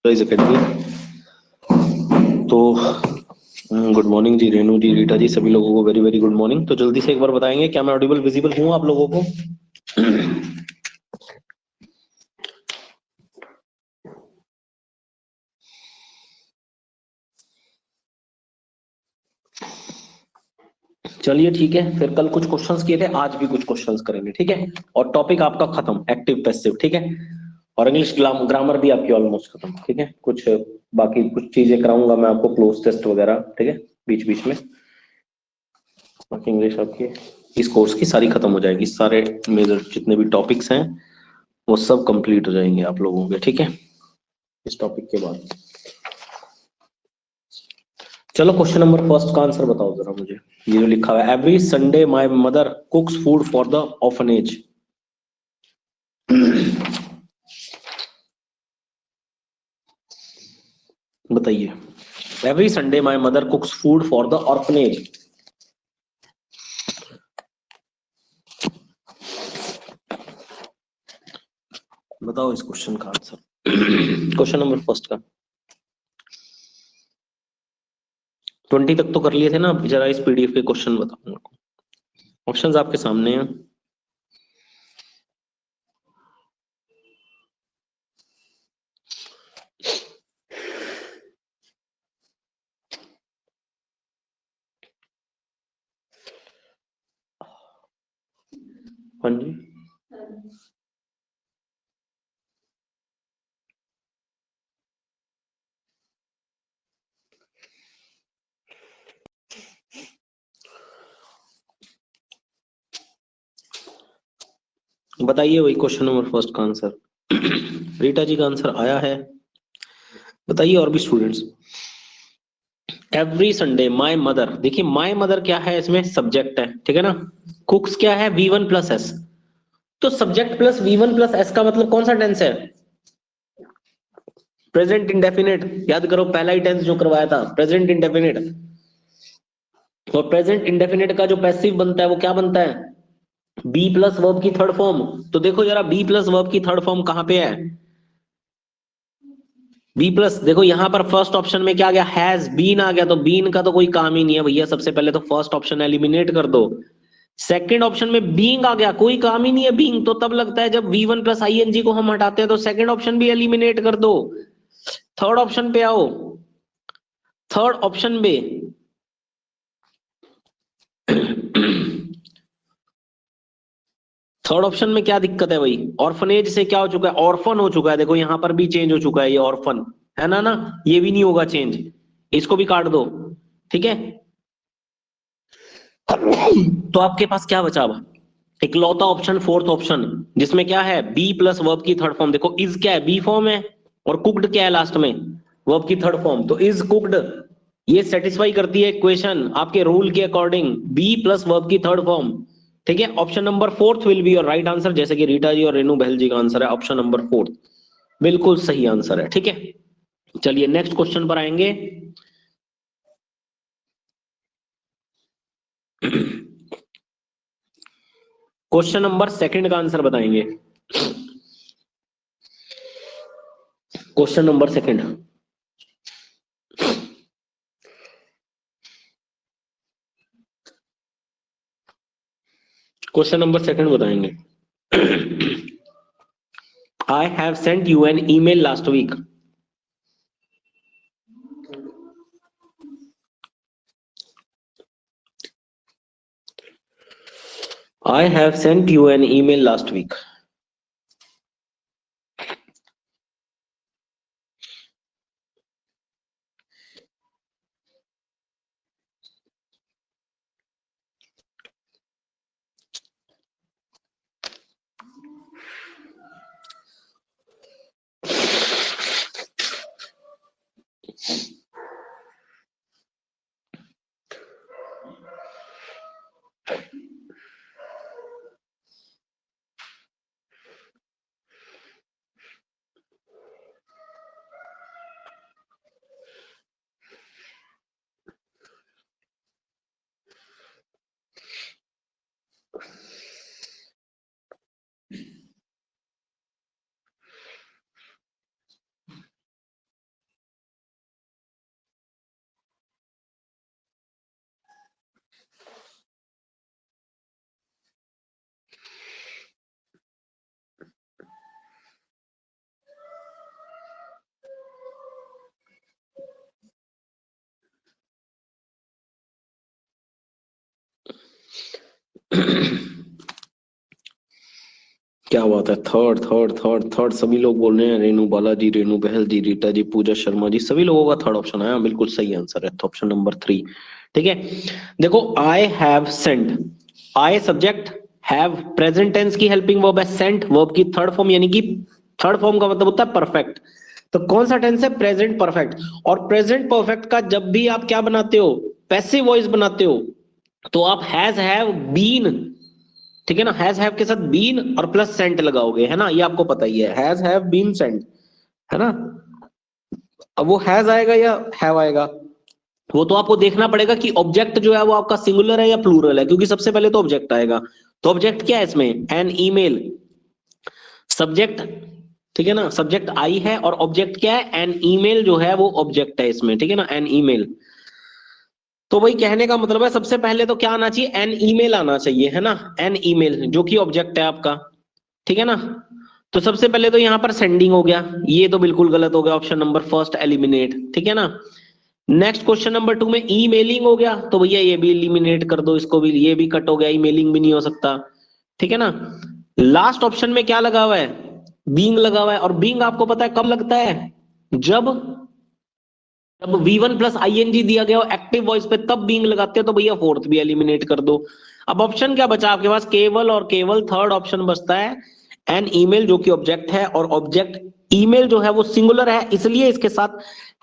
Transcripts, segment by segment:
Prize academy. तो good morning जी, रेनू जी, रीटा जी, सभी लोगों को वेरी वेरी गुड मॉर्निंग। तो जल्दी से एक बार बताएंगे क्या मैं ऑडिबल विजिबल हूँ आप लोगों को? चलिए ठीक है, फिर कल कुछ क्वेश्चंस किए थे, आज भी कुछ क्वेश्चंस करेंगे, ठीक है। और टॉपिक आपका खत्म, एक्टिव पैसिव, ठीक है। और इंग्लिश ग्रामर भी आपकी ऑलमोस्ट खत्म, ठीक है। कुछ बाकी कुछ चीजें कराऊंगा मैं आपको, क्लोज टेस्ट वगैरह, ठीक है, बीच बीच में। बाकी इंग्लिश आपकी इस कोर्स की सारी खत्म हो जाएगी, सारे मेजर जितने भी टॉपिक्स हैं वो सब कंप्लीट हो जाएंगे आप लोगों के, ठीक है, इस टॉपिक के बाद। चलो क्वेश्चन नंबर फर्स्ट का आंसर बताओ जरा मुझे। ये जो लिखा हुआ है, every Sunday my mother cooks food for the orphanage. बताइए। Every Sunday my mother cooks food for the orphanage. बताओ इस क्वेश्चन का आंसर। क्वेश्चन नंबर फर्स्ट का 20 तक तो कर लिए थे ना, जरा इस पीडीएफ के क्वेश्चन बताओ। ऑप्शंस आपके सामने हैं। हाँ जी, बताइए वही क्वेश्चन नंबर फर्स्ट का आंसर। रीटा जी का आंसर आया है, बताइए और भी students. Every Sunday my mother, देखिए माय मदर क्या है, इसमें सब्जेक्ट है, ठीक है ना। कुक्स क्या है, V1 + S। तो सब्जेक्ट प्लस V1 + S का मतलब कौन सा टेंस है? Present indefinite. याद करो, पहला ही टेंस जो करवाया था प्रेजेंट इंडेफिनिट। और प्रेजेंट इंडेफिनिट का जो पैसिव बनता है वो क्या बनता है? बी प्लस वर्ब की थर्ड फॉर्म। तो देखो जरा, बी प्लस वर्ब की थर्ड फॉर्म कहां पे है? बी प्लस, देखो यहां पर फर्स्ट ऑप्शन में क्या आ गया, हैज बीन आ गया, तो बीन का तो कोई काम ही नहीं है भैया। सबसे पहले तो फर्स्ट ऑप्शन एलिमिनेट कर दो। सेकंड ऑप्शन में बीइंग आ गया, कोई काम ही नहीं है बीइंग, तो तब लगता है जब V1 + ING को हम हटाते हैं तो सेकंड ऑप्शन भी एलिमिनेट कर दो। थर्ड ऑप्शन पे आओ। थर्ड ऑप्शन में थर्ड ऑप्शन में क्या दिक्कत है भाई? ऑर्फनेज से क्या हो चुका है, ऑर्फन हो चुका है। देखो यहां पर भी चेंज हो चुका है, ये ऑर्फन है ना ये भी नहीं होगा चेंज, इसको भी काट दो, ठीक है। तो आपके पास क्या बचा अब? इकलौता ऑप्शन, फोर्थ ऑप्शन, जिसमें क्या है, बी प्लस वर्ब की थर्ड फॉर्म। देखो इज क्या है, बी फॉर्म है, और कुक्ड क्या है लास्ट में, वर्ब की थर्ड फॉर्म, तो इज कुक्ड। ये सेटिस्फाई करती है इक्वेशन आपके रूल के अकॉर्डिंग, बी प्लस वर्ब की थर्ड फॉर्म, ठीक है। Option number fourth will be your right answer, जैसे कि रीटा जी और रेनू बहल जी का आंसर है ऑप्शन नंबर फोर्थ, बिल्कुल सही आंसर है, ठीक है। चलिए नेक्स्ट क्वेश्चन पर आएंगे। क्वेश्चन नंबर सेकंड का आंसर बताएंगे। Question number second, question number second बताएंगे। I have sent you an email last week. I have sent you an email last week. क्या बात है, थर्ड थर्ड थर्ड थर्ड सभी लोग बोल रहे हैं। रेणु बालाजी, रेणु बहल जी, रीटा जी, पूजा शर्मा जी, सभी लोगों का थर्ड ऑप्शन आया, बिल्कुल सही आंसर है, तो ऑप्शन नंबर 3। ठीक है, देखो I have sent, I subject, have present tense की हेल्पिंग वर्ब है, सेंट वर्ब की थर्ड फॉर्म, यानी कि थर्ड फॉर्म का मतलब होता है परफेक्ट। तो कौन सा टेंस है? Present perfect. और प्रेजेंट परफेक्ट का जब भी आप क्या बनाते हो, पैसिव वॉइस बनाते हो, तो आप हैज हैव बीन, ठीक है ना, हैज हैव के साथ बीन और प्लस सेंट लगाओगे, है ना, ये आपको पता ही है, हैज हैव बीन सेंट, है ना। अब वो हैज आएगा या हैव आएगा, वो तो आपको देखना पड़ेगा कि ऑब्जेक्ट जो है वो आपका सिंगुलर है या प्लूरल है, क्योंकि सबसे पहले तो ऑब्जेक्ट आएगा। तो ऑब्जेक्ट क्या है इसमें? एन ईमेल, सब्जेक्ट, ठीक है ना, सब्जेक्ट आई है और ऑब्जेक्ट क्या है? एन ईमेल जो है वो ऑब्जेक्ट है इसमें, ठीक है ना, एन ईमेल। तो वही कहने का मतलब है, सबसे पहले तो क्या आना चाहिए? एन ईमेल आना चाहिए, है ना, एन ईमेल जो कि ऑब्जेक्ट है आपका, ठीक है ना। तो सबसे पहले तो यहां पर सेंडिंग हो गया, ये तो बिल्कुल गलत हो गया, ऑप्शन नंबर फर्स्ट एलिमिनेट, ठीक है ना। नेक्स्ट क्वेश्चन नंबर 2 में ईमेलिंग हो गया, तो भैया ये भी एलिमिनेट कर दो, इसको भी, ये भी कट हो गया, ईमेलिंग भी नहीं हो सकता, ठीक है ना। लास्ट ऑप्शन में क्या लगा हुआ है? बीइंग लगा हुआ है, और बीइंग आपको पता है कब लगता है? जब जब V1 प्लस आईएनजी दिया गया हो एक्टिव वॉइस पे, तब बीइंग लगाते हो, तो भैया फोर्थ भी एलिमिनेट कर दो। अब ऑप्शन क्या बचा आपके पास? केवल और केवल थर्ड ऑप्शन बचता है, एन ईमेल जो कि ऑब्जेक्ट है, और ऑब्जेक्ट ईमेल जो है वो सिंगुलर है, इसलिए इसके साथ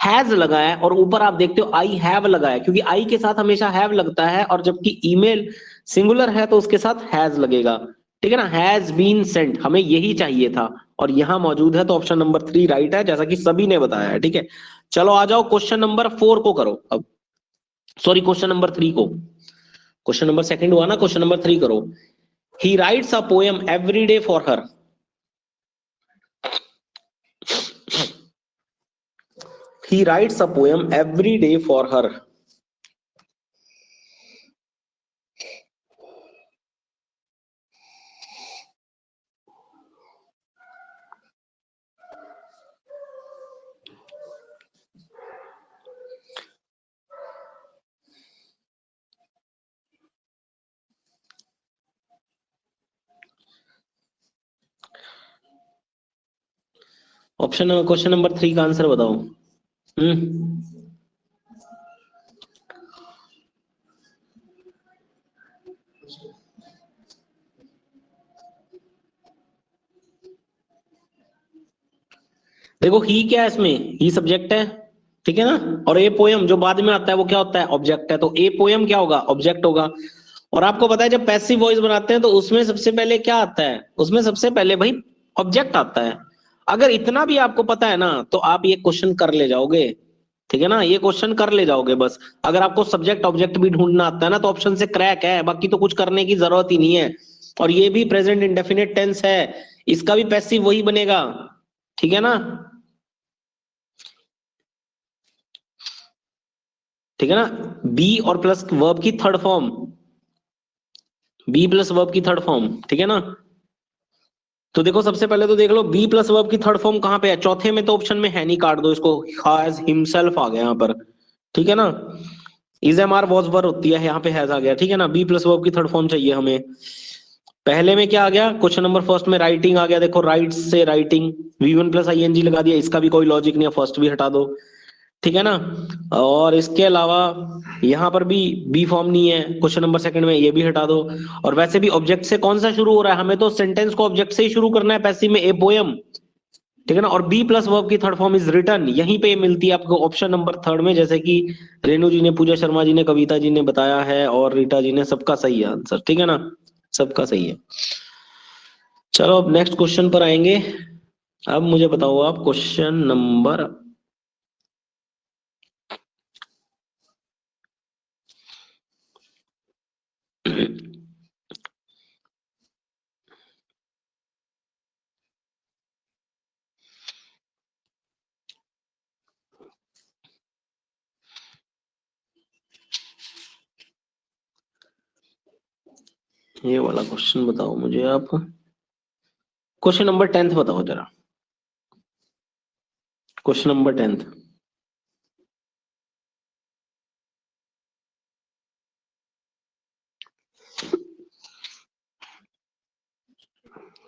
हैज लगा है, और ऊपर आप देखते हो आई हैव लगा है, क्योंकि आई के साथ हमेशा हैव लगता है, और जबकि ईमेल सिंगुलर है तो उसके साथ हैज लगेगा, ठीक है ना, हैज बीन सेंट, हमें यही चाहिए था, और यहां मौजूद है, तो ऑप्शन नंबर 3 राइट है, जैसा कि सभी ने बताया है, ठीक है। चलो आ जाओ क्वेश्चन नंबर 4 को करो अब, सॉरी क्वेश्चन नंबर 3 को, क्वेश्चन नंबर सेकंड हुआ ना, क्वेश्चन नंबर 3 करो। ही rights a poem every day for her, he writes a poem every day for her। Option question number 3 का आंसर बताओ। देखो ही क्या है इसमें? ही सब्जेक्ट है, ठीक है ना, और ए पोएम जो बाद में आता है वो क्या होता है? ऑब्जेक्ट है, तो ए पोएम क्या होगा? ऑब्जेक्ट होगा। और आपको पता है जब पैसिव वॉइस बनाते हैं तो उसमें सबसे पहले क्या आता है? उसमें सबसे पहले भाई ऑब्जेक्ट आता है। अगर इतना भी आपको पता है ना, तो आप ये क्वेश्चन कर ले जाओगे, ठीक है ना, ये क्वेश्चन कर ले जाओगे बस। अगर आपको सब्जेक्ट ऑब्जेक्ट भी ढूंढना आता है ना, तो ऑप्शन से क्रैक है, बाकी तो कुछ करने की जरूरत ही नहीं है। और ये भी प्रेजेंट इंडेफिनिट टेंस है, इसका भी पैसिव वही बनेगा, ठीक है ना, ठीक है ना। बी और प्लस वर्ब की third form, be plus verb की थर्ड फॉर्म, ठीक है ना। तो देखो सबसे पहले तो देख लो बी प्लस वर्ब की थर्ड फॉर्म कहां पे है? चौथे में तो ऑप्शन में है नहीं, काट दो इसको, हैज हिमसेल्फ आ गया यहाँ पर, ठीक है ना। Is am are was were होती है, यहाँ पे हैज आ गया, ठीक है ना। बी प्लस वर्ब की थर्ड फॉर्म चाहिए हमें। पहले में क्या आ गया? क्वेश्चन नंबर फर्स्ट में राइटिंग आ गया, देखो राइट से राइटिंग, V1 प्लस आईएनजी लगा दिया, इसका भी कोई लॉजिक नहीं है, फर्स्ट भी हटा दो, ठीक है ना। और इसके अलावा यहाँ पर भी बी फॉर्म नहीं है क्वेश्चन नंबर सेकंड में, ये भी हटा दो। और वैसे भी ऑब्जेक्ट से कौन सा शुरू हो रहा है? हमें तो सेंटेंस को ऑब्जेक्ट से ही शुरू करना है, पैसिव में ए पोएम, ठीक है ना। और बी प्लस वर्ब की थर्ड फॉर्म इज रिटर्न, यहीं पे मिलती है आपको ऑप्शन नंबर थर्ड में, जैसे कि रेणु जी ने, पूजा शर्मा जी ने, कविता जी ने बताया है, और रीटा जी ने, सबका सही है आंसर, ठीक है ना, सबका सही है। चलो अब नेक्स्ट क्वेश्चन पर आएंगे। अब मुझे बताओ आप क्वेश्चन नंबर, ये वाला क्वेश्चन बताओ मुझे आप, क्वेश्चन नंबर 10 बताओ जरा, question number 10।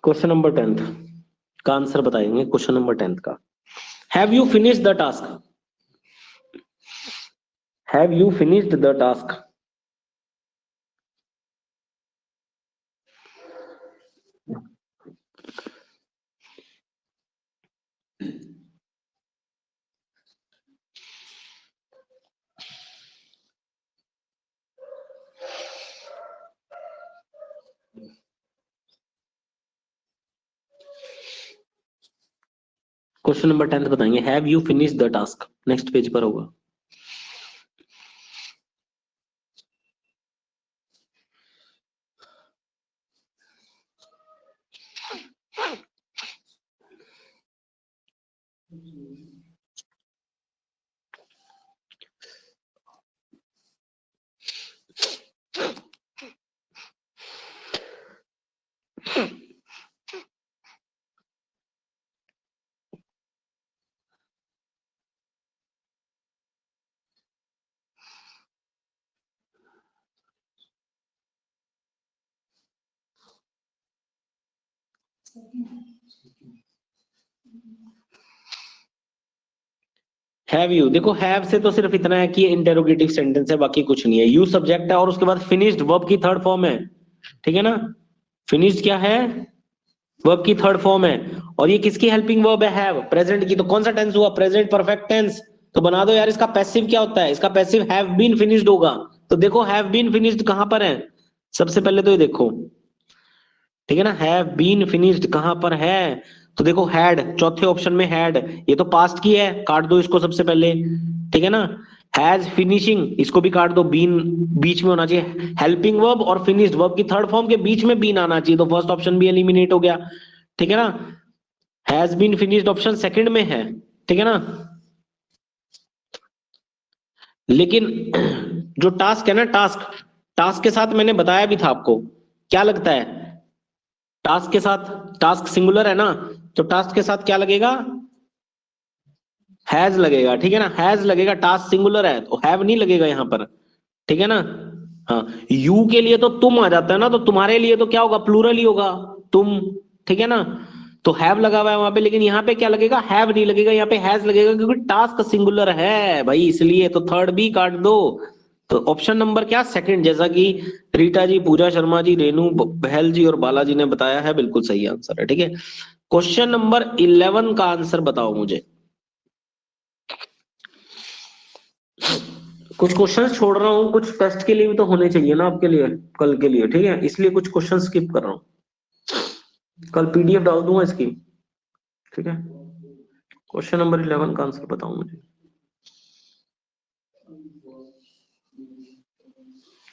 Question number 10th का आंसर बताएंगे, क्वेश्चन नंबर 10th का। Have you finished the task? Have you finished the task? Question number 10th बताएंगे, have you finished the task. Next page पर होगा। Have you, देखो have से तो सिर्फ इतना है कि इंटेरोगेटिव सेंटेंस है, बाकी कुछ नहीं है। यू सब्जेक्ट है और उसके बाद फिनिश्ड वर्ब की थर्ड फॉर्म है, ठीक है ना। फिनिश्ड क्या है? वर्ब की थर्ड फॉर्म है। और ये किसकी हेल्पिंग वर्ब है? हैव, प्रेजेंट की। तो कौन सा टेंस हुआ? Present perfect tense. तो बना दो यार, इसका पैसिव क्या होता है? इसका पैसिव हैव बीन फिनिश्ड होगा। तो देखो हैव बीन फिनिश्ड कहां पर है? सबसे पहले तो ये देखो, ठीक है ना। हैव बीन फिनिश्ड कहां पर है? तो देखो हैड, चौथे ऑप्शन में हैड। ये तो पास्ट की है, काट दो इसको सबसे पहले, ठीक है ना। हैज फिनिशिंग, इसको भी काट दो, बीन बीच में होना चाहिए। हेल्पिंग वर्ब और फिनिश्ड वर्ब की थर्ड फॉर्म के बीच में बीन आना चाहिए, तो फर्स्ट ऑप्शन भी एलिमिनेट हो गया, ठीक है ना। Has been finished option second में है, ठीक है ना। लेकिन जो टास्क है ना, टास्क, टास्क के साथ मैंने बताया भी था आपको, क्या लगता है? टास्क के साथ, टास्क सिंगुलर है ना, तो टास्क के साथ क्या लगेगा? हैज लगेगा, ठीक है ना। हैज लगेगा, टास्क सिंगुलर है तो हैव नहीं लगेगा यहां पर, ठीक है ना। हाँ, यू के लिए तो तुम आ जाता है ना, तो तुम्हारे लिए तो क्या होगा? प्लूरल ही होगा, तुम, ठीक है ना। तो हैव लगा हुआ है वहां पे, लेकिन यहाँ पे क्या लगेगा? हैव नहीं लगेगा, यहाँ पे हैज लगेगा, क्योंकि टास्क सिंगुलर है भाई, इसलिए। तो थर्ड भी काट दो। तो ऑप्शन नंबर क्या? सेकंड, जैसा कि रीटा जी, पूजा शर्मा जी, रेनू बहल जी और बालाजी ने बताया है, बिल्कुल सही आंसर है, ठीक है। क्वेश्चन नंबर 11 का आंसर बताओ मुझे। कुछ क्वेश्चंस छोड़ रहा हूँ, कुछ टेस्ट के लिए भी तो होने चाहिए ना आपके लिए, कल के लिए, ठीक है, इसलिए कुछ क्वेश्चन स्किप कर रहा हूँ। कल पीडीएफ डाल दूंगा इसकी, ठीक है। क्वेश्चन नंबर 11 का आंसर बताओ मुझे।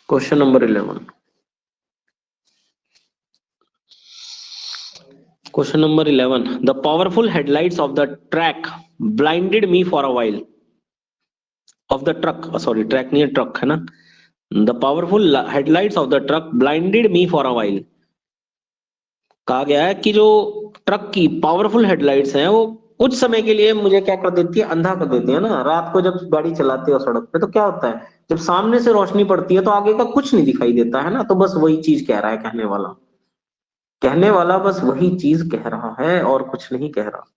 Question number 11, question number 11, the powerful headlights of the track blinded me for a while, of the truck, sorry track नहीं है, ट्रक है ना। The powerful headlights of the truck blinded me for a while. कहा गया है कि जो truck की पावरफुल हेडलाइट्स हैं वो कुछ समय के लिए मुझे क्या कर देती है? अंधा कर देती है ना। रात को जब गाड़ी चलाते हो सड़क पे तो क्या होता है? जब सामने से रोशनी पड़ती है तो आगे का कुछ नहीं दिखाई देता है ना। तो बस वही चीज कह रहा है कहने वाला, कहने वाला बस वही चीज कह रहा है और कुछ नहीं कह रहा।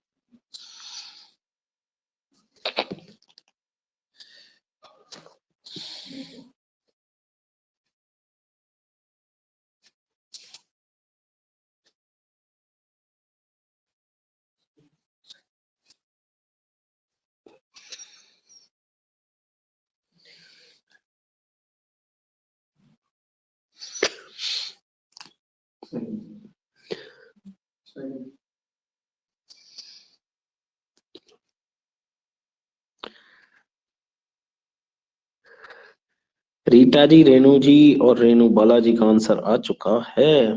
रीटा जी, रेणु जी और रेणु बालाजी का आंसर आ चुका है।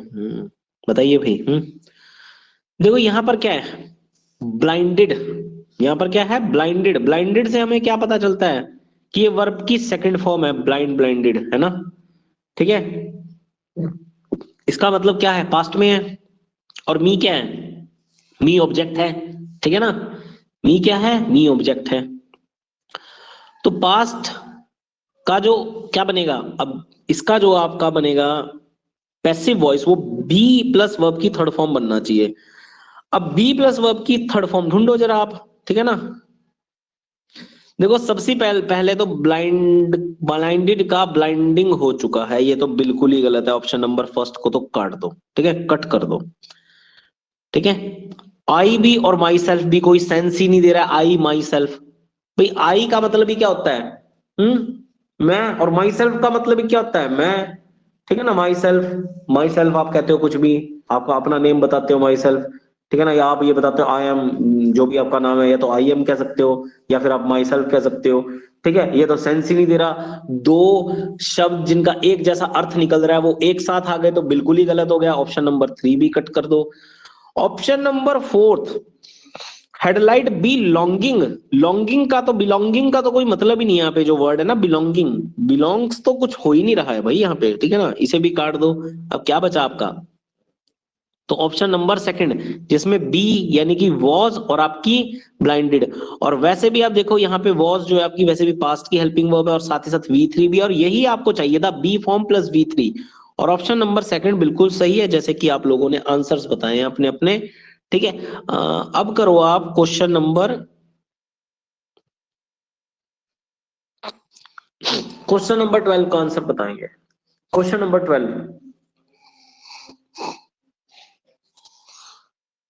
बताइए भाई। देखो यहाँ पर क्या है? ब्लाइंडेड। यहाँ पर क्या है? ब्लाइंडेड। ब्लाइंडेड से हमें क्या पता चलता है? कि ये वर्ब की सेकंड फॉर्म है, ब्लाइंड, ब्लाइंडेड, है ना, ठीक है। इसका मतलब क्या है? पास्ट में है। और मी क्या है? मी ऑब्जेक्ट है, ठीक है ना। मी क्या है? मी ऑब्जेक्ट है। तो पास्ट का जो क्या बनेगा अब, इसका जो आपका बनेगा पैसिव वॉइस, वो बी प्लस वर्ब की थर्ड फॉर्म बनना चाहिए। अब बी प्लस वर्ब की थर्ड फॉर्म ढूंढो जरा आप, ठीक है ना। देखो सबसे पहले तो ब्लाइंडेड का ब्लाइंडिंग हो चुका है, ये तो बिल्कुल ही गलत है। ऑप्शन नंबर फर्स्ट को तो काट दो, ठीक है, कट कर दो, ठीक है। आई भी और माई सेल्फ भी कोई सेंस ही नहीं दे रहा है। आई माई सेल्फ, भाई आई का मतलब ही क्या होता है, मैं, और माई सेल्फ का मतलब ही क्या होता है, मैं, ठीक है ना। माई सेल्फ, माई सेल्फ आप कहते हो कुछ भी, आपका अपना नेम बताते हो माई सेल्फ, ठीक है ना। या आप ये बताते हो आई एम, जो भी आपका नाम है, या तो आई एम कह सकते हो या फिर आप माई सेल्फ कह सकते हो, ठीक है। ये तो सेंस ही नहीं दे रहा। दो शब्द जिनका एक जैसा अर्थ निकल रहा है वो एक साथ आ गए तो बिल्कुल ही गलत हो गया। ऑप्शन नंबर थ्री भी कट कर दो। Option number fourth, headlight be longing, longing का तो, बिलोंगिंग का तो कोई मतलब ही नहीं है यहाँ पे। जो वर्ड है ना बिलोंगिंग, बिलोंग्स तो कुछ हो ही नहीं रहा है भाई यहाँ पे, ठीक है ना। इसे भी काट दो। अब क्या बचा आपका, तो ऑप्शन नंबर सेकंड, जिसमें बी यानी कि वॉज और आपकी ब्लाइंडेड। और वैसे भी आप देखो यहाँ पे वॉज जो है आपकी वैसे भी पास्ट की हेल्पिंग वर्ब है, और साथ ही साथ वी थ्री भी, और यही आपको चाहिए था, be form plus V three. और ऑप्शन नंबर सेकंड बिल्कुल सही है, जैसे कि आप लोगों ने आंसर्स बताए हैं अपने अपने, ठीक है। अब करो आप क्वेश्चन नंबर 12 का आंसर बताएंगे। क्वेश्चन नंबर 12,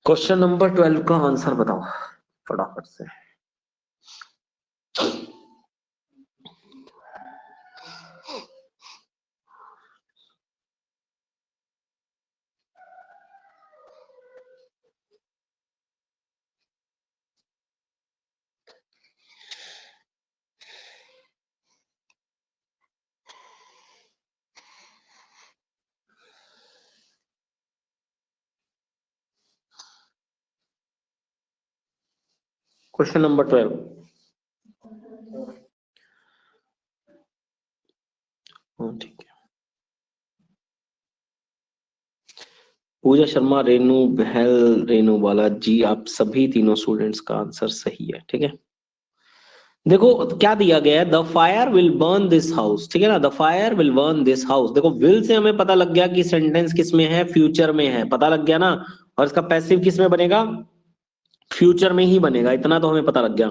क्वेश्चन नंबर 12 का आंसर बताओ फटाफट से। क्वेश्चन नंबर 12, ठीक है। पूजा शर्मा, रेनू बहल, रेनू बालाजी, आप सभी तीनों स्टूडेंट्स का आंसर सही है, ठीक है। देखो क्या दिया गया है, the fire will burn this house, ठीक है ना। The fire will burn this house, देखो विल से हमें पता लग गया कि सेंटेंस किस में है, फ्यूचर में है, पता लग गया ना। और इसका पैसिव किस में बनेगा, फ्यूचर में ही बनेगा, इतना तो हमें पता लग गया।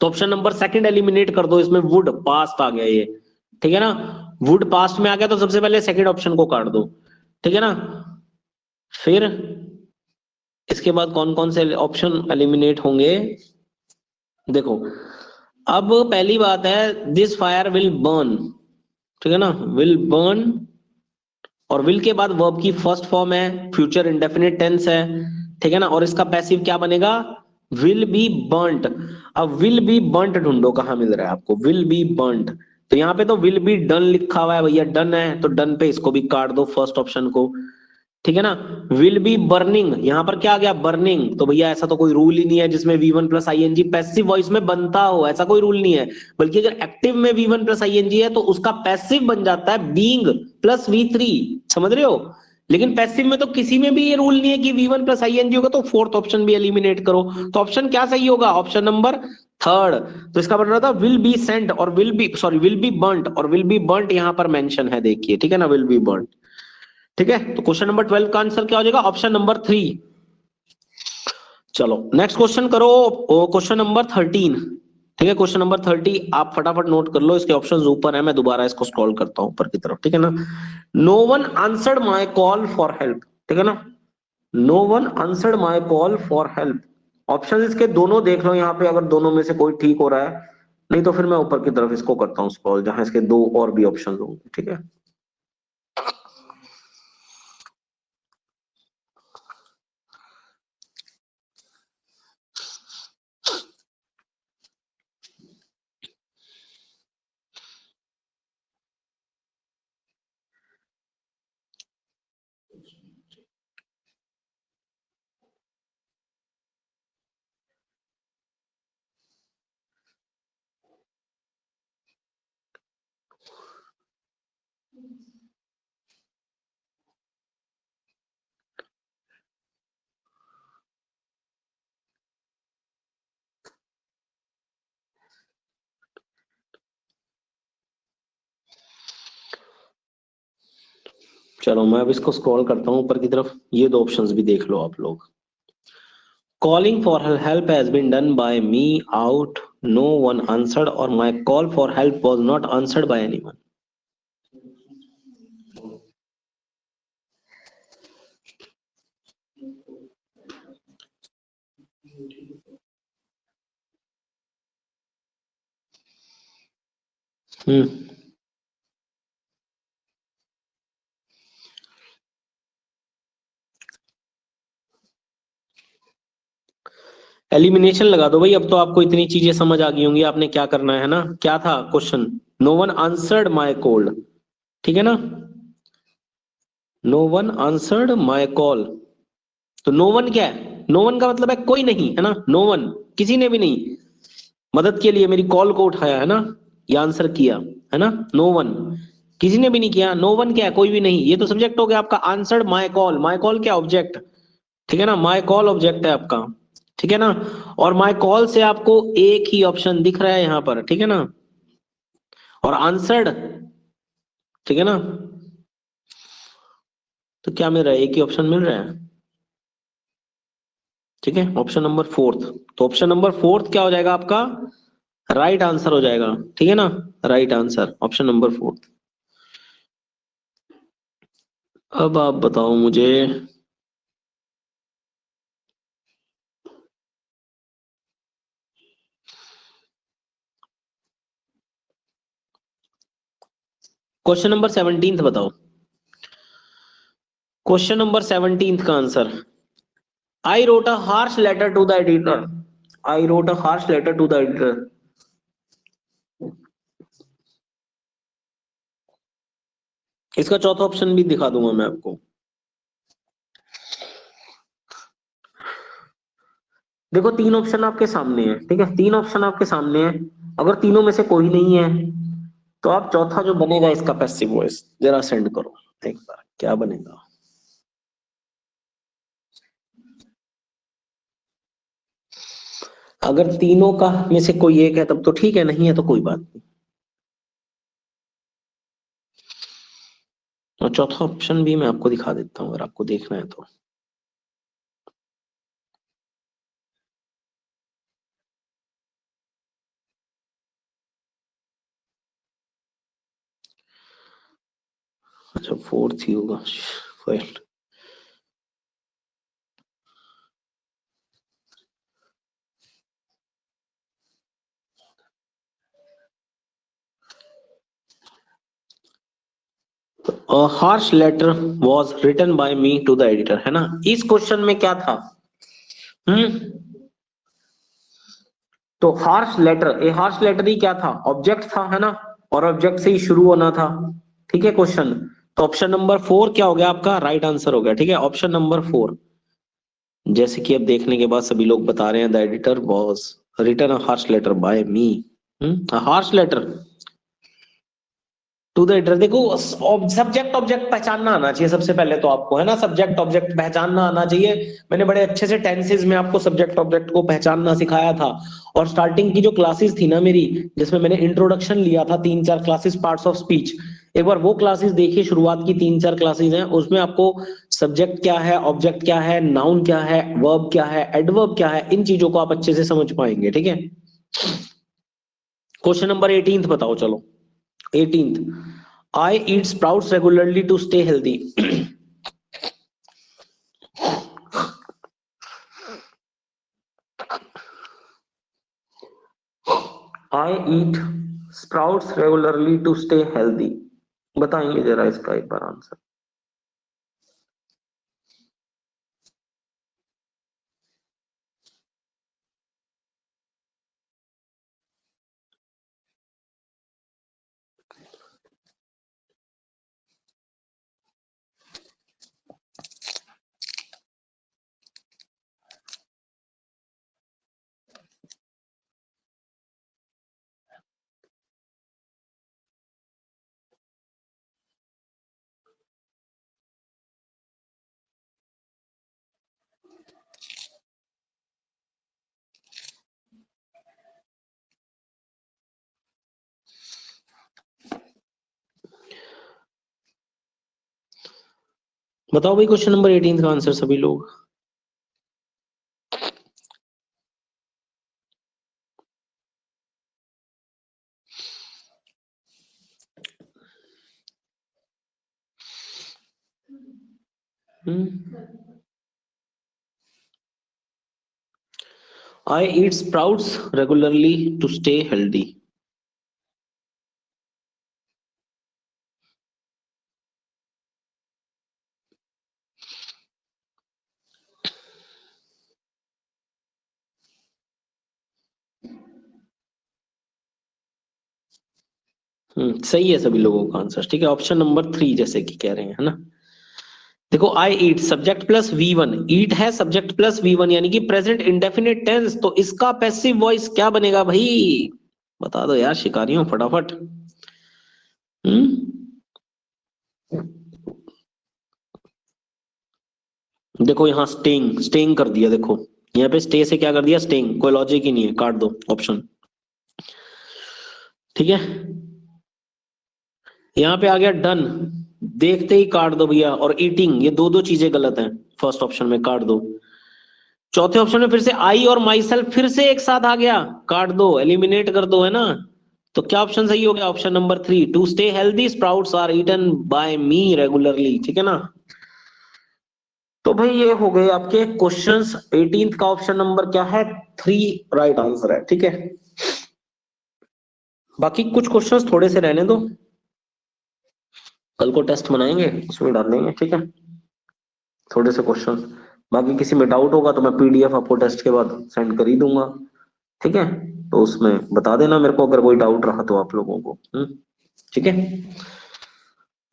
तो ऑप्शन नंबर सेकंड एलिमिनेट कर दो, इसमें वुड पास्ट आ गया ये, ठीक है ना। वुड पास्ट में आ गया तो सबसे पहले सेकंड ऑप्शन को काट दो, ठीक है ना। फिर इसके बाद कौन कौन से ऑप्शन एलिमिनेट होंगे, देखो। अब पहली बात है, दिस फायर विल बर्न, ठीक है ना, विल बर्न, और विल के बाद वर्ब की फर्स्ट फॉर्म है, फ्यूचर इंडेफिनिट टेंस है, ठीक है ना। और इसका पैसिव क्या बनेगा, विल बी बर्न्ट। अब विल बी बर्न्ट ढूंढो, कहां मिल रहा है आपको विल बी बर्न्ट। तो यहाँ पे तो विल बी डन लिखा हुआ है भैया, डन है तो डन पे इसको भी काट दो, फर्स्ट ऑप्शन को, ठीक है ना। विल बी बर्निंग, यहां पर क्या आ गया, बर्निंग। तो भैया ऐसा तो कोई रूल ही नहीं है जिसमें V one plus I N G passive voice में बनता हो, ऐसा कोई रूल नहीं है। बल्कि अगर एक्टिव में V one plus I N G है तो उसका पैसिव बन जाता है बींग प्लस वी थ्री, समझ रहे हो। लेकिन पैसिव में तो किसी में भी ये रूल नहीं है कि V one plus I N G होगा, तो फोर्थ ऑप्शन भी एलिमिनेट करो। तो ऑप्शन क्या सही होगा, ऑप्शन नंबर थर्ड। तो इसका बन रहा था विल बी सेंट और will be, sorry will be burnt, और विल बी बर्न्ट यहां पर मेंशन है, देखिए, ठीक है ना, विल बी बर्न्ट, ठीक है। तो क्वेश्चन नंबर 12 का आंसर क्या हो जाएगा, ऑप्शन नंबर थ्री। चलो नेक्स्ट क्वेश्चन करो, क्वेश्चन नंबर 13, ठीक है। क्वेश्चन नंबर 30 आप फटाफट नोट कर लो, इसके ऑप्शंस ऊपर है, मैं दोबारा इसको स्क्रॉल करता हूं ऊपर की तरफ, ठीक है ना। No one answered my call for help, ठीक है ना। No one answered my call for help. Option इसके दोनों देख लो यहाँ पे, अगर दोनों में से कोई ठीक हो रहा है, नहीं तो फिर मैं ऊपर की तरफ इसको करता हूँ स्क्रॉल, जहां इसके दो और भी ऑप्शन होंगे, ठीक है। चलो मैं अब इसको स्क्रॉल करता हूँ ऊपर की तरफ, ये दो ऑप्शंस भी देख लो आप लोग। Calling for help has been done by me out, no one answered, और my call for help was not answered by anyone. Hmm elimination लगा दो भाई, अब तो आपको इतनी चीजें समझ आ गई होंगी आपने क्या करना है ना। क्या था question? No one answered my call, ठीक है ना? No one answered my call, तो नो वन क्या है? नो वन का मतलब है कोई नहीं, है ना? नो वन, किसी ने भी नहीं मदद के लिए मेरी कॉल को उठाया, है ना, या आंसर किया, है ना? नो वन, किसी ने भी नहीं किया। नो वन क्या है? कोई भी नहीं। ये तो सब्जेक्ट हो गया आपका। Answered my call, my call क्या? ऑब्जेक्ट, ठीक है ना? माय कॉल ऑब्जेक्ट है आपका, ठीक है ना? और माय कॉल से आपको एक ही ऑप्शन दिख रहा है यहां पर, ठीक है ना? और आंसर्ड, ठीक है ना? तो क्या मिल रहा है? एक ही ऑप्शन मिल रहा है, ठीक है, ऑप्शन नंबर फोर्थ। तो ऑप्शन नंबर फोर्थ क्या हो जाएगा आपका? राइट आंसर हो जाएगा, ठीक है ना? Right answer option number fourth. अब आप बताओ मुझे, क्वेश्चन नंबर 17 बताओ। क्वेश्चन नंबर 17 का answer, I wrote a harsh letter to the editor. I wrote a harsh letter to the editor. इसका चौथा ऑप्शन भी दिखा दूंगा मैं आपको। देखो तीन ऑप्शन आपके सामने है, ठीक है, तीन ऑप्शन आपके सामने है। अगर तीनों में से कोई नहीं है तो आप चौथा जो बनेगा इसका पैसिव वॉइस जरा सेंड करो एक बार, क्या बनेगा? अगर तीनों का में से कोई एक है तब तो ठीक है, नहीं है तो कोई बात नहीं। और चौथा ऑप्शन भी मैं आपको दिखा देता हूँ अगर आपको देखना है तो। अच्छा फोर्थ ही होगा file. Harsh letter was written by me to the editor, है ना? इस क्वेश्चन में क्या था? हम्म तो harsh letter, a harsh letter ही क्या था? ऑब्जेक्ट था, है ना? और ऑब्जेक्ट से ही शुरू होना था, ठीक है क्वेश्चन। तो ऑप्शन नंबर फोर क्या हो गया आपका? राइट आंसर हो गया, ठीक है, ऑप्शन नंबर फोर। जैसे कि अब देखने के बाद सभी लोग बता रहे हैं the editor was written a harsh letter by me. Harsh letter to the editor. देखो सब्जेक्ट ऑब्जेक्ट पहचानना आना चाहिए सबसे पहले तो आपको, है ना? सब्जेक्ट ऑब्जेक्ट पहचानना आना चाहिए। मैंने बड़े अच्छे से टेंसेज में आपको सब्जेक्ट ऑब्जेक्ट को पहचानना सिखाया था। और स्टार्टिंग की जो क्लासेस थी ना मेरी, जिसमें मैंने इंट्रोडक्शन लिया था, तीन चार क्लासेस पार्ट्स ऑफ स्पीच, एक बार वो क्लासेस देखिए। शुरुआत की तीन चार क्लासेस हैं, उसमें आपको सब्जेक्ट क्या है, ऑब्जेक्ट क्या है, नाउन क्या है, वर्ब क्या है, एडवर्ब क्या है, इन चीजों को आप अच्छे से समझ पाएंगे, ठीक है? क्वेश्चन नंबर 18 बताओ चलो। 18th, I eat sprouts regularly to stay healthy. I eat sprouts regularly to stay healthy. बताएंगे जरा इसका एक बार आंसर। बताओ भाई क्वेश्चन नंबर 18 का आंसर सभी लोग। I eat sprouts regularly to stay healthy. सही है सभी लोगों का आंसर, ठीक है। ऑप्शन नंबर 3 जैसे कि कह रहे हैं, है ना। देखो, आई ईट सब्जेक्ट प्लस V1, ईट है सब्जेक्ट प्लस V1 यानी कि प्रेजेंट इंडेफिनिट टेंस, तो इसका पैसिव वॉइस क्या बनेगा भाई? बता दो यार शिकारियों फटाफट। हम्म देखो यहाँ स्टेइंग स्टेइंग कर दिया, देखो यहाँ पे स्टे से क्या कर दिया, स्टेइंग, कोई लॉजिक ही नहीं है, काट दो ऑप्शन। ठीक है, यहाँ पे आ गया डन, देखते ही काट दो भैया, और ईटिंग, ये दो दो चीजें गलत हैं, फर्स्ट ऑप्शन में काट दो। चौथे ऑप्शन में फिर से आई और माई सेल्फ फिर से एक साथ आ गया, काट दो, एलिमिनेट कर दो, है ना। तो क्या ऑप्शन सही हो गया? Option number 3, to stay healthy sprouts are eaten by me regularly, ठीक है ना। तो भाई ये हो गए आपके क्वेश्चंस। 18th का ऑप्शन नंबर क्या है? 3 राइट आंसर है, ठीक है। बाकी कुछ क्वेश्चंस थोड़े से रहने दो, कल को टेस्ट बनाएंगे उसमें डाल देंगे, ठीक है, थोड़े से क्वेश्चंस। बाकी किसी में डाउट होगा तो मैं PDF आपको टेस्ट के बाद सेंड कर ही दूंगा, ठीक है। तो उसमें बता देना मेरे को अगर कोई डाउट रहा तो आप लोगों को। ठीक है,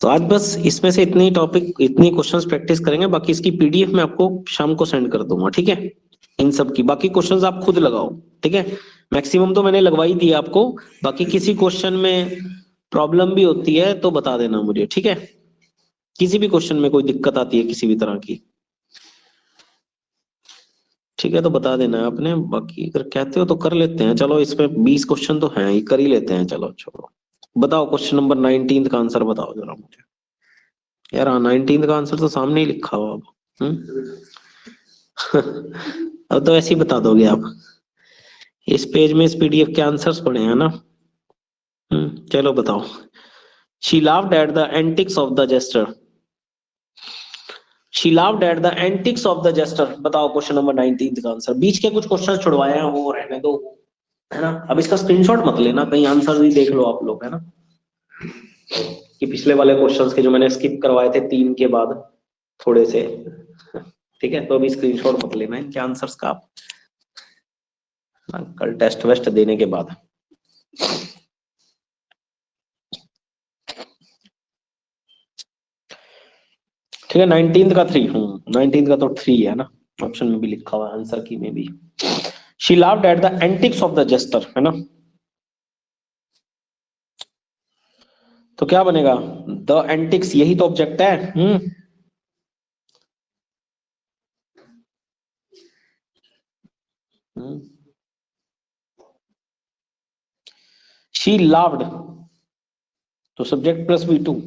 तो आज बस इसमें से इतनी टॉपिक, इतनी क्वेश्चंस प्रैक्टिस करेंगे, बाकी इसकी PDF मैं आपको शाम को सेंड कर दूंगा, ठीक है। इन सब की बाकी क्वेश्चंस आप खुद लगाओ, ठीक है। मैक्सिमम तो मैंने लगवा ही दिया आपको, बाकी किसी क्वेश्चन में प्रॉब्लम भी होती है तो बता देना मुझे, ठीक है। किसी भी क्वेश्चन में कोई दिक्कत आती है किसी भी तरह की, ठीक है, तो बता देना है आपने। बाकी अगर कहते हो तो कर लेते हैं, चलो इसमें 20 क्वेश्चन तो हैं ही, कर ही लेते हैं, चलो छोड़ो। बताओ क्वेश्चन नंबर 19 का आंसर बताओ जरा मुझे। यार हाँ, 19 का आंसर तो सामने ही लिखा हुआ अब। अब तो ऐसे ही बता दोगे आप, इस पेज में इस PDF के आंसर्स पड़े हैं ना। चलो बताओ। She laughed at the antics of the jester. She laughed at the antics of the jester. बताओ क्वेश्चन नंबर 19 का आंसर। बीच के कुछ क्वेश्चन छुड़वाए हैं वो रहने दो, है ना। अब इसका स्क्रीनशॉट मत लेना, कहीं आंसर भी देख लो आप लोग, है ना, कि पिछले वाले क्वेश्चंस के जो मैंने स्किप करवाए थे 3 के बाद थोड़े से, ठीक है। तो अभी स्क्रीनशॉट मत लेना इनके आंसर्स का आप, कल टेस्ट वेस्ट देने के बाद। ठीक है, 19 का 3, 19 का तो 3 है ना, ऑप्शन में भी लिखा हुआ है, आंसर की में भी। She laughed at the antics of the jester, है ना। तो क्या बनेगा? द एंटिक्स, यही तो ऑब्जेक्ट है। शी लाफ्ड, तो सब्जेक्ट प्लस V2,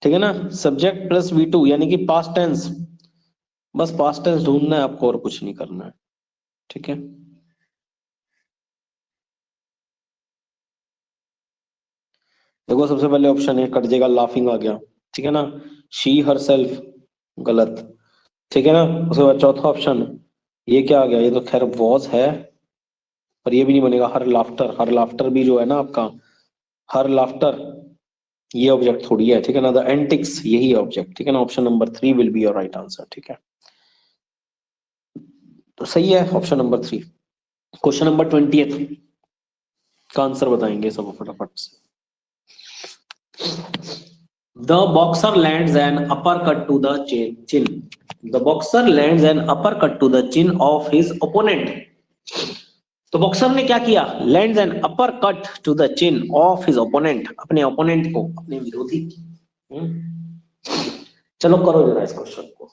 ठीक है ना। सब्जेक्ट प्लस V2 यानी कि पास्ट टेंस, बस पास्ट टेंस ढूंढना है आपको और कुछ नहीं करना है, ठीक है। देखो सबसे पहले ऑप्शन है, कट जाएगा, लाफिंग आ गया, ठीक है ना। शी हर सेल्फ, गलत, ठीक है ना। उसके बाद चौथा ऑप्शन, ये क्या आ गया, ये तो खैर वॉज है, पर ये भी नहीं बनेगा। हर लाफ्टर, हर लाफ्टर भी जो है ना आपका, हर लाफ्टर ये ऑब्जेक्ट थोड़ी है, ठीक है ना। द एंटिक्स यही ऑब्जेक्ट, ठीक है ना। Option number 3 will be your right answer, ठीक है। तो सही है ऑप्शन नंबर 3। क्वेश्चन नंबर 20 का आंसर बताएंगे सब फटाफट से। The boxer lands an uppercut to the chin. The boxer lands an uppercut to the chin of his opponent. तो बॉक्सर ने क्या किया? Lands an upper cut to the chin of his opponent, अपने opponent को, अपने विरोधी की। चलो करो जरा इस क्वेश्चन को।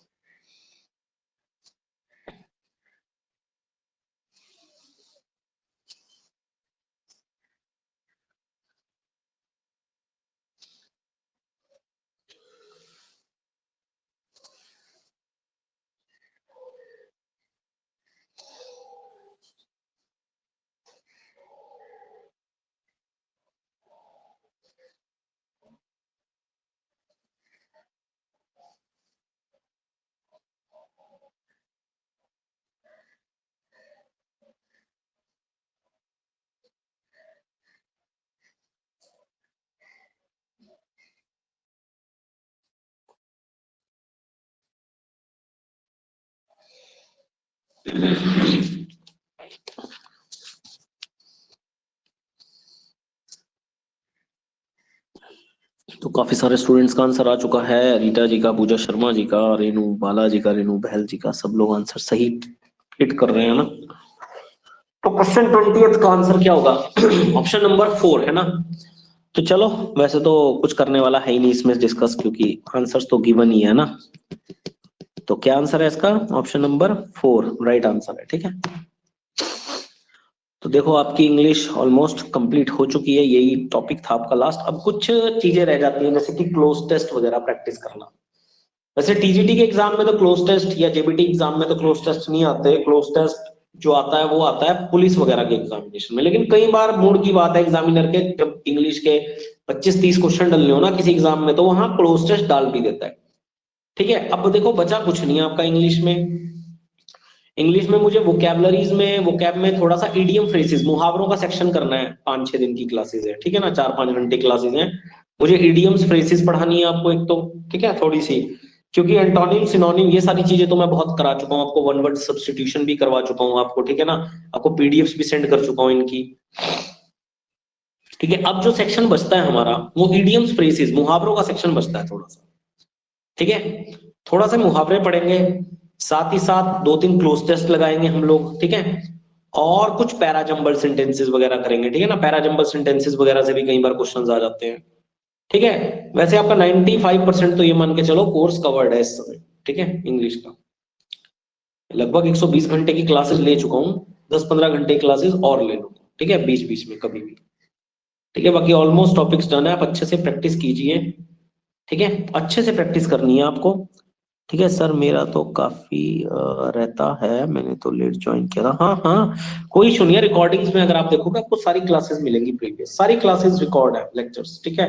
तो काफी सारे स्टूडेंट्स का आंसर आ चुका है, रीटा जी का, पूजा शर्मा जी का, रेनू बाला जी का, रेनू बहल जी का, सब लोग आंसर सही हिट कर रहे हैं ना। तो क्वेश्चन 20th का आंसर क्या होगा? ऑप्शन नंबर 4 है ना। तो चलो, वैसे तो कुछ करने वाला है ही नहीं इसमें डिस्कस, क्योंकि आंसर्स तो गिवन ही है ना। तो क्या आंसर है इसका? ऑप्शन नंबर 4 राइट आंसर है, ठीक है। तो देखो आपकी इंग्लिश ऑलमोस्ट कंप्लीट हो चुकी है, यही टॉपिक था आपका लास्ट। अब कुछ चीजें रह जाती हैं, जैसे कि क्लोज टेस्ट वगैरह प्रैक्टिस करना। वैसे टीजीटी के एग्जाम में तो क्लोज टेस्ट, या जेबीटी एग्जाम में तो क्लोज टेस्ट नहीं आते। क्लोज टेस्ट जो आता है वो आता है पुलिस वगैरह के एग्जामिनेशन में। लेकिन कई बार मूड की बात है एग्जामिनर के, जब इंग्लिश के 25-30 क्वेश्चन डलने हो ना किसी एग्जाम में, तो वहां क्लोज टेस्ट डाल भी देता है, ठीक है। अब देखो बचा कुछ नहीं है आपका इंग्लिश में। इंग्लिश में मुझे वोकैबलरीज में, वोकैब में थोड़ा सा इडियम फ्रेजेस, मुहावरों का सेक्शन करना है। 5-6 दिन की क्लासेस है, ठीक है ना, 4-5 घंटे क्लासेस हैं। मुझे इडियम्स फ्रेजेस पढ़ानी है आपको एक तो, ठीक है, थोड़ी सी। क्योंकि एंटोनिम सिनोनिम ये सारी चीजें तो मैं बहुत करा चुका हूँ आपको, वन वर्ड सब्स्टिट्यूशन भी करवा चुका हूँ आपको, ठीक है ना। आपको पीडीएफ्स भी सेंड कर चुका हूँ इनकी, ठीक है। अब जो सेक्शन बचता है हमारा वो इडियम्स फ्रेजेस, मुहावरों का सेक्शन बचता है थोड़ा सा, ठीक है। थोड़ा सा मुहावरे पढ़ेंगे, साथ ही साथ 2-3 क्लोज टेस्ट लगाएंगे हम लोग, ठीक है। और कुछ पैराजंबल सेंटेंसेस वगैरह करेंगे, ठीक है ना। पैराजंबल सेंटेंसेस वगैरह से भी कई बार क्वेश्चंस आ जाते हैं, ठीक है। वैसे आपका 95% तो ये मान के चलो कोर्स कवर्ड है इस समय, ठीक है, इंग्लिश का। लगभग 120 घंटे की क्लासेस ले चुका हूँ, 10-15 घंटे क्लासेस और ले लूंगा, ठीक है, बीच बीच में कभी भी, ठीक है। बाकी ऑलमोस्ट टॉपिक्स डन है, आप अच्छे से प्रैक्टिस कीजिए, ठीक है। अच्छे से प्रैक्टिस करनी है आपको, ठीक है। सर मेरा तो काफी रहता है, मैंने तो लेट ज्वाइन किया था। हाँ हाँ, कोई इशू नहीं है। रिकॉर्डिंग्स में अगर आप देखोगे आपको सारी क्लासेस मिलेंगी, प्रीवियस सारी क्लासेस रिकॉर्ड है, लेक्चर्स, ठीक है।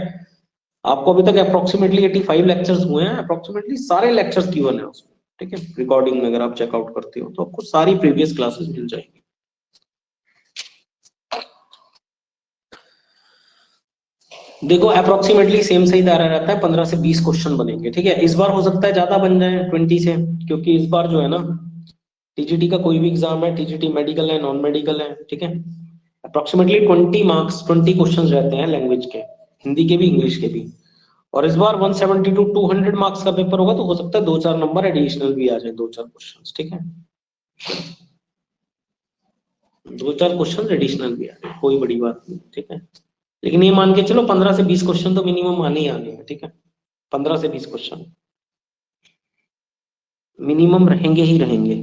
आपको अभी तक अप्रोक्सीमेटली 85 लेक्चर्स हुए हैं, अप्रोक्सीमेटली सारे लेक्चर्स गिवन है उसमें, ठीक है। रिकॉर्डिंग में अगर आप चेकआउट करते हो तो आपको सारी प्रीवियस क्लासेस मिल जाएंगी। देखो अप्रोक्सीमेटली सेम सही दायरा रहता है, 15 से 20 क्वेश्चन बनेंगे, ठीक है। इस बार हो सकता है ज्यादा बन जाए 20 से, क्योंकि इस बार जो है ना, टीजीटी का कोई भी एग्जाम है, टीजीटी मेडिकल है, नॉन मेडिकल है, ठीक है। अप्रोक्सीमेटली 20 मार्क्स, 20 क्वेश्चन रहते हैं लैंग्वेज के, हिंदी के भी इंग्लिश के भी। और इस बार 170 टू 200 मार्क्स का पेपर होगा, तो हो सकता है 2-4 नंबर एडिशनल भी आ जाए, 2-4 क्वेश्चन, ठीक है। 2-4 क्वेश्चन एडिशनल भी आ जाए, कोई बड़ी बात नहीं, ठीक है। लेकिन ये मान के चलो 15 से 20 क्वेश्चन तो मिनिमम आने ही आने हैं, ठीक है। 15 से 20 क्वेश्चन मिनिमम रहेंगे ही रहेंगे,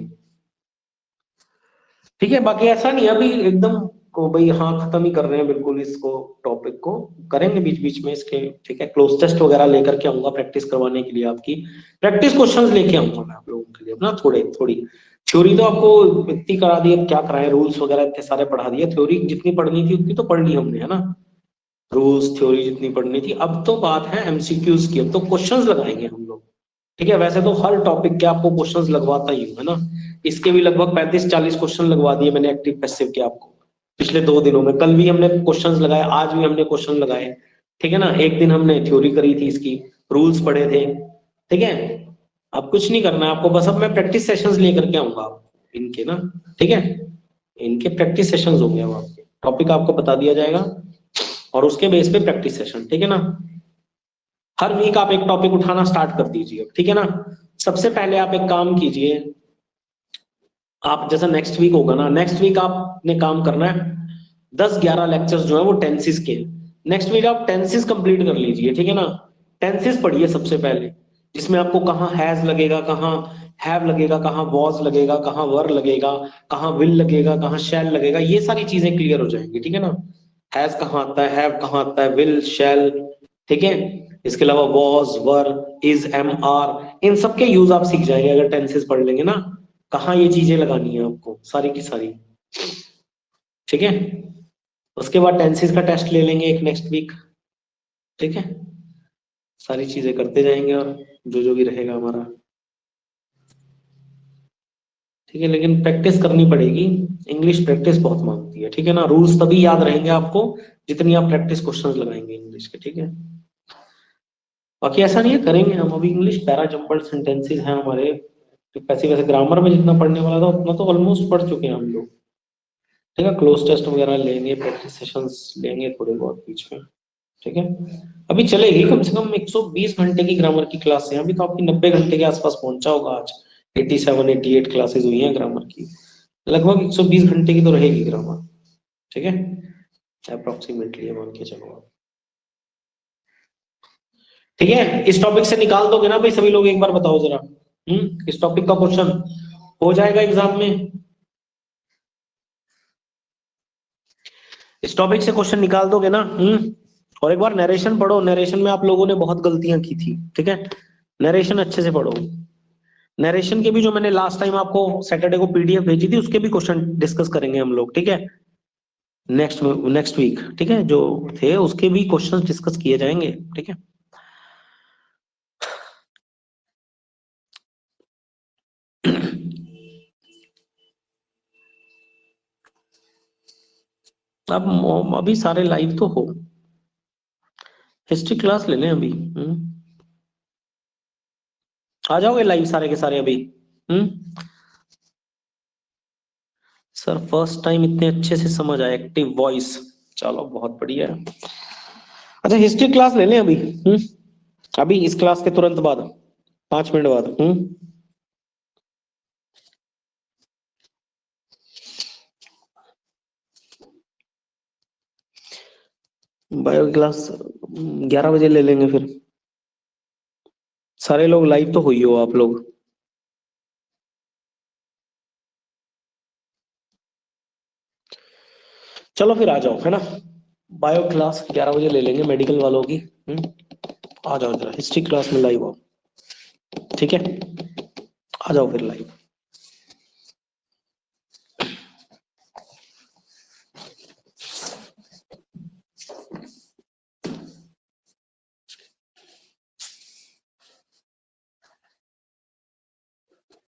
ठीक है। बाकी ऐसा नहीं है अभी एकदम को भाई हाँ खत्म ही कर रहे हैं बिल्कुल इसको, टॉपिक को करेंगे बीच बीच में इसके, ठीक है। क्लोज टेस्ट वगैरह लेकर के आऊंगा प्रैक्टिस करवाने के लिए, आपकी प्रैक्टिस क्वेश्चंस लेके आऊंगा मैं आप लोगों के लिए ना। थोड़े थोड़ी थ्योरी तो आपको इतनी करा दी, अब क्या कराएं, रूल्स वगैरह इतने सारे पढ़ा दिए। थ्योरी जितनी पढ़नी थी उतनी तो पढ़ ली हमने, है ना। रूल्स थ्योरी जितनी पढ़नी थी, अब तो बात है एमसीक्यूज की, अब तो क्वेश्चंस लगाएंगे हम लोग, ठीक है। वैसे तो हर टॉपिक के आपको क्वेश्चंस लगवाता ही हूँ, है ना। इसके भी लगभग 35-40 क्वेश्चन लगवा दिए मैंने एक्टिव पैसिव के आपको पिछले 2 दिनों में। कल भी हमने क्वेश्चंस लगाए, आज भी हमने क्वेश्चन लगाए, ठीक है ना। एक दिन हमने थ्योरी करी थी इसकी, रूल्स पढ़े थे, ठीक है। अब कुछ नहीं करना है आपको, बस अब मैं प्रैक्टिस सेशंस लेकर के आऊंगा इनके ना, ठीक है। इनके प्रैक्टिस सेशंस होंगे, अब आपके टॉपिक आपको बता दिया जाएगा और उसके बेस पे प्रैक्टिस सेशन, ठीक है ना। हर वीक आप एक टॉपिक उठाना स्टार्ट कर दीजिए, ठीक है ना। सबसे पहले आप एक काम कीजिए, आप जैसा नेक्स्ट वीक होगा ना, नेक्स्ट वीक आपने काम करना है 10-11 लेक्चर्स जो है वो टेंसिस के। नेक्स्ट वीक आप टेंसिस कंप्लीट कर लीजिए, ठीक है ना। टेंसिस पढ़िए सबसे पहले, जिसमें आपको कहाँ हैज लगेगा, कहाँ हैव लगेगा, कहाँ वॉज लगेगा, कहाँ वर लगेगा, कहाँ विल लगेगा, कहाँ शैल लगेगा, ये सारी चीजें क्लियर हो जाएंगी, ठीक है ना। हैज कहाँ आता है, हैव कहाँ आता है, विल, शैल, ठीक है। इसके अलावा was, were, is, am, are, इन सब के यूज आप सीख जाएंगे अगर टेंसेस पढ़ लेंगे ना। कहाँ ये चीजें लगानी है आपको सारी की सारी, ठीक है। उसके बाद टेंसेस का टेस्ट ले लेंगे एक नेक्स्ट वीक, ठीक है। सारी चीजें करते जाएंगे और जो जो भी रहेगा हमारा, ठीक है। लेकिन प्रैक्टिस करनी पड़ेगी, इंग्लिश प्रैक्टिस बहुत मांगती है, ठीक है ना। रूल्स तभी याद रहेंगे आपको जितनी आप प्रैक्टिस क्वेश्चंस लगाएंगे इंग्लिश के, ठीक है। बाकी ऐसा नहीं है, करेंगे हम अभी इंग्लिश पैरा जंबल सेंटेंसेस हैं हमारे, तो वैसे वैसे ग्रामर में जितना पढ़ने वाला था उतना तो ऑलमोस्ट पढ़ चुके हैं हम लोग। ठीक है, क्लोज टेस्ट वगैरह लेंगे, प्रैक्टिस सेशंस लेंगे थोड़े बहुत बीच में। ठीक है, अभी चलेगी कम से कम 120 घंटे की ग्रामर की क्लास है, अभी तो आपकी 90 घंटे के आसपास पहुंचा होगा आज। 87 88 क्लासेस हुई हैं ग्रामर की, लगभग 120 घंटे की तो रहेगी ग्रामर। ठीक है, अप्रोक्सीमेटली मान के चलो आप। ठीक है, इस टॉपिक से निकाल दोगे ना भाई सभी लोग, एक बार बताओ जरा। इस टॉपिक का क्वेश्चन हो जाएगा एग्जाम में? इस टॉपिक से क्वेश्चन निकाल दोगे ना? और एक बार नरेशन पढ़ो, नरेशन में आप लोगों ने बहुत गलतियां की थी। ठीक है, नरेशन अच्छे से पढ़ो। नरेशन के भी जो मैंने लास्ट टाइम आपको सैटरडे को पीडीएफ भेजी थी, उसके भी क्वेश्चन डिस्कस करेंगे हम लोग। ठीक है, नेक्स्ट नेक्स्ट वीक। ठीक है, जो थे उसके भी क्वेश्चंस डिस्कस किए जाएंगे। ठीक है, अब अभी सारे लाइव तो हो, हिस्ट्री क्लास ले लें अभी। आ जाओगे लाइव सारे के सारे अभी? हम्म सर फर्स्ट टाइम इतने अच्छे से समझ आया, एक्टिव वॉइस, चलो बहुत बढ़िया है। अच्छा, हिस्ट्री क्लास ले लें अभी? अभी इस क्लास के तुरंत बाद, 5 मिनट बाद। बायो क्लास 11 बजे ले लेंगे फिर। सारे लोग लाइव तो हुई हो आप लोग? चलो फिर आ जाओ, है ना। बायो क्लास 11 बजे ले लेंगे मेडिकल वालों की। आ जाओ जरा हिस्ट्री क्लास में लाइव आओ। ठीक है, आ जाओ फिर लाइव।